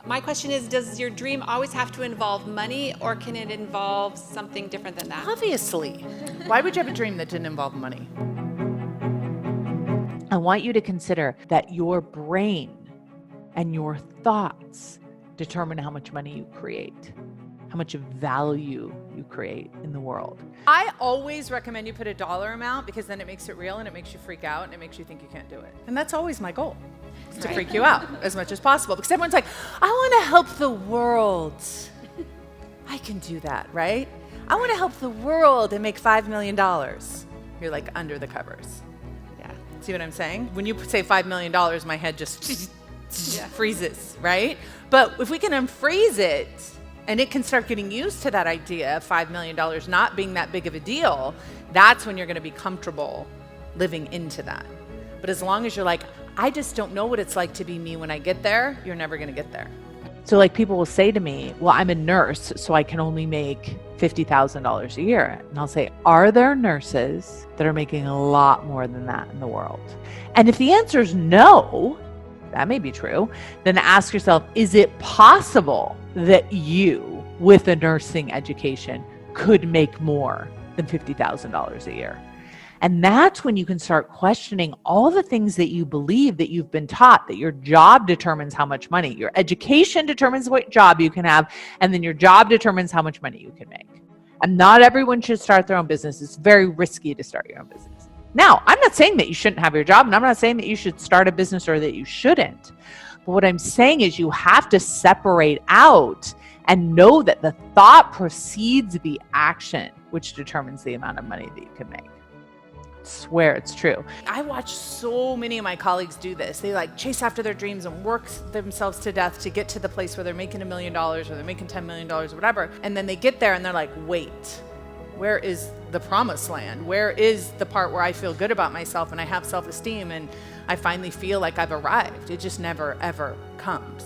My question is, does your dream always have to involve money, or can it involve something different than that? Obviously. Why would you have a dream that didn't involve money? I want you to consider that your brain and your thoughts determine how much money you create, how much value you create in the world. I always recommend you put a dollar amount, because then it makes it real and it makes you freak out and it makes you think you can't do it. And that's always my goal, is to freak you out as much as possible, because everyone's like, I want to help the world. I can do that, right? I want to help the world and make $5 million. You're like under the covers. Yeah. See what I'm saying? When you say $5 million, my head just freezes, right? But if we can unfreeze it, and it can start getting used to that idea of $5 million not being that big of a deal, that's when you're going to be comfortable living into that. But as long as you're like, I just don't know what it's like to be me when I get there, you're never going to get there. So like people will say to me, well, I'm a nurse, so I can only make $50,000 a year. And I'll say, are there nurses that are making a lot more than that in the world? And if the answer is no, that may be true, then ask yourself, is it possible that you, with a nursing education, could make more than $50,000 a year? And that's when you can start questioning all the things that you believe that you've been taught, that your job determines how much money, your education determines what job you can have, and then your job determines how much money you can make. And not everyone should start their own business. It's very risky to start your own business. Now, I'm not saying that you shouldn't have your job, and I'm not saying that you should start a business or that you shouldn't. But what I'm saying is you have to separate out and know that the thought precedes the action, which determines the amount of money that you can make. I swear it's true. I watch so many of my colleagues do this. They like chase after their dreams and work themselves to death to get to the place where they're making $1 million or they're making $10 million or whatever. And then they get there and they're like, wait, where is the promised land? Where is the part where I feel good about myself and I have self-esteem and I finally feel like I've arrived? It just never, ever comes.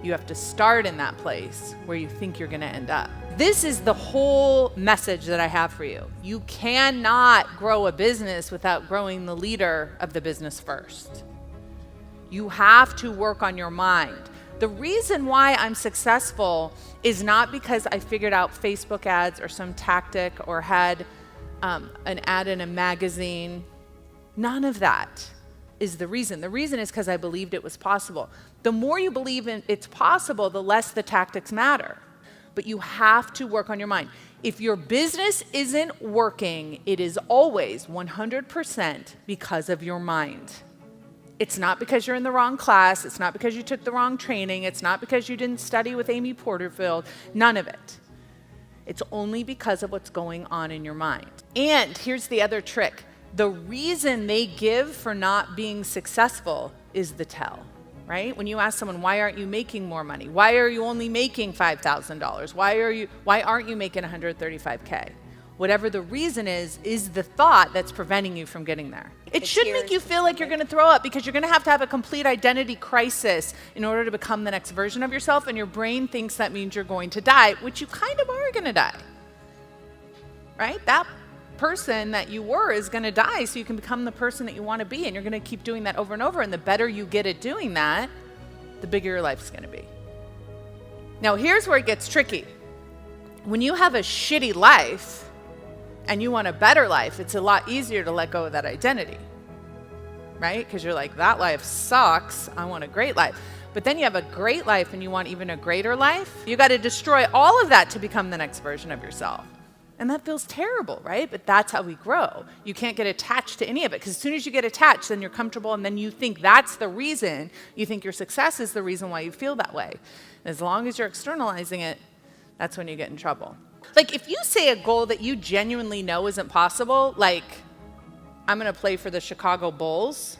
You have to start in that place where you think you're going to end up. This is the whole message that I have for you. You cannot grow a business without growing the leader of the business first. You have to work on your mind. The reason why I'm successful is not because I figured out Facebook ads or some tactic or had an ad in a magazine. None of that is the reason. The reason is because I believed it was possible. The more you believe it's possible, the less the tactics matter. But you have to work on your mind. If your business isn't working, it is always 100% because of your mind. It's not because you're in the wrong class. It's not because you took the wrong training. It's not because you didn't study with Amy Porterfield. None of it. It's only because of what's going on in your mind. And here's the other trick. The reason they give for not being successful is the tell, right? When you ask someone, why aren't you making more money? Why are you only making $5,000? Why aren't you making $135K? Whatever the reason is the thought that's preventing you from getting there. It should make you feel like you're going to throw up, because you're going to have a complete identity crisis in order to become the next version of yourself, and your brain thinks that means you're going to die, which you kind of are going to die, right? That person that you were is going to die so you can become the person that you want to be, and you're going to keep doing that over and over, and the better you get at doing that, the bigger your life's going to be. Now, here's where it gets tricky. When you have a shitty life and you want a better life, it's a lot easier to let go of that identity, right? Because you're like, that life sucks, I want a great life. But then you have a great life and you want even a greater life. You got to destroy all of that to become the next version of yourself. And that feels terrible, right? But that's how we grow. You can't get attached to any of it, because as soon as you get attached, then you're comfortable, and then you think that's the reason. You think your success is the reason why you feel that way. As long as you're externalizing it, that's when you get in trouble. Like, if you say a goal that you genuinely know isn't possible, like, I'm going to play for the Chicago Bulls,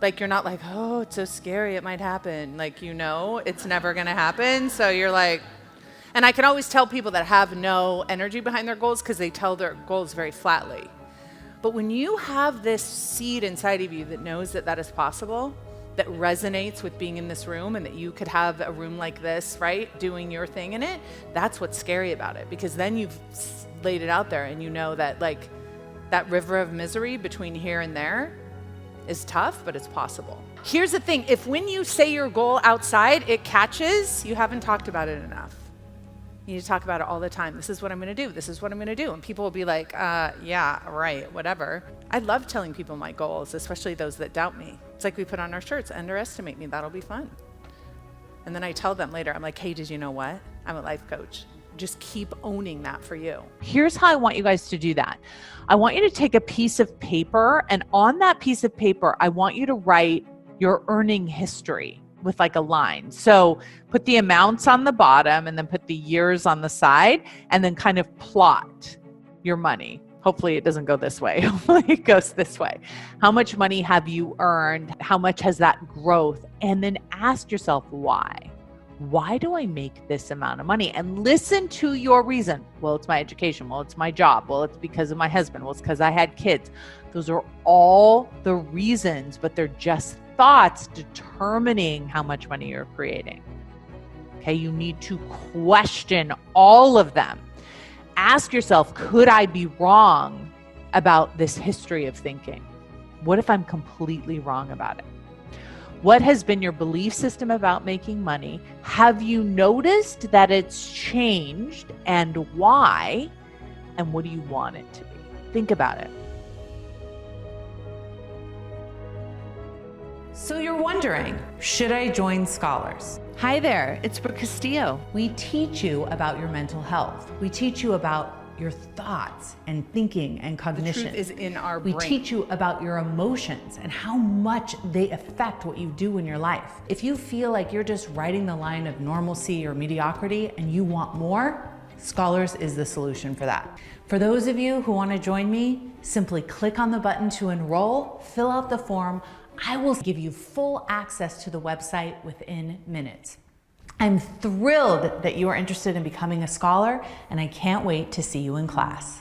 like, you're not like, oh, it's so scary, it might happen. Like, you know, it's never going to happen. So you're like, and I can always tell people that have no energy behind their goals because they tell their goals very flatly. But when you have this seed inside of you that knows that that is possible, that resonates with being in this room, and that you could have a room like this, right, doing your thing in it, that's what's scary about it. Because then you've laid it out there and you know that, like, that river of misery between here and there is tough, but it's possible. Here's the thing, if when you say your goal outside, it catches, you haven't talked about it enough. You need to talk about it all the time. This is what I'm gonna do, this is what I'm gonna do. And people will be like, yeah, right, whatever. I love telling people my goals, especially those that doubt me. It's like we put on our shirts, underestimate me, that'll be fun. And then I tell them later, I'm like, hey, did you know what? I'm a life coach. Just keep owning that for you. Here's how I want you guys to do that. I want you to take a piece of paper, and on that piece of paper, I want you to write your earning history with like a line. So put the amounts on the bottom and then put the years on the side, and then kind of plot your money. Hopefully it doesn't go this way. Hopefully it goes this way. How much money have you earned? How much has that growth? And then ask yourself why. Why do I make this amount of money? And listen to your reason. Well, it's my education. Well, it's my job. Well, it's because of my husband. Well, it's because I had kids. Those are all the reasons, but they're just thoughts determining how much money you're creating. Okay, you need to question all of them. Ask yourself, could I be wrong about this history of thinking? What if I'm completely wrong about it? What has been your belief system about making money? Have you noticed that it's changed, and why? And what do you want it to be? Think about it. So you're wondering, should I join Scholars? Hi there, it's Brooke Castillo. We teach you about your mental health. We teach you about your thoughts and thinking and cognition. The truth is in our brain. We teach you about your emotions and how much they affect what you do in your life. If you feel like you're just riding the line of normalcy or mediocrity and you want more, Scholars is the solution for that. For those of you who want to join me, simply click on the button to enroll, fill out the form. I will give you full access to the website within minutes. I'm thrilled that you are interested in becoming a scholar, and I can't wait to see you in class.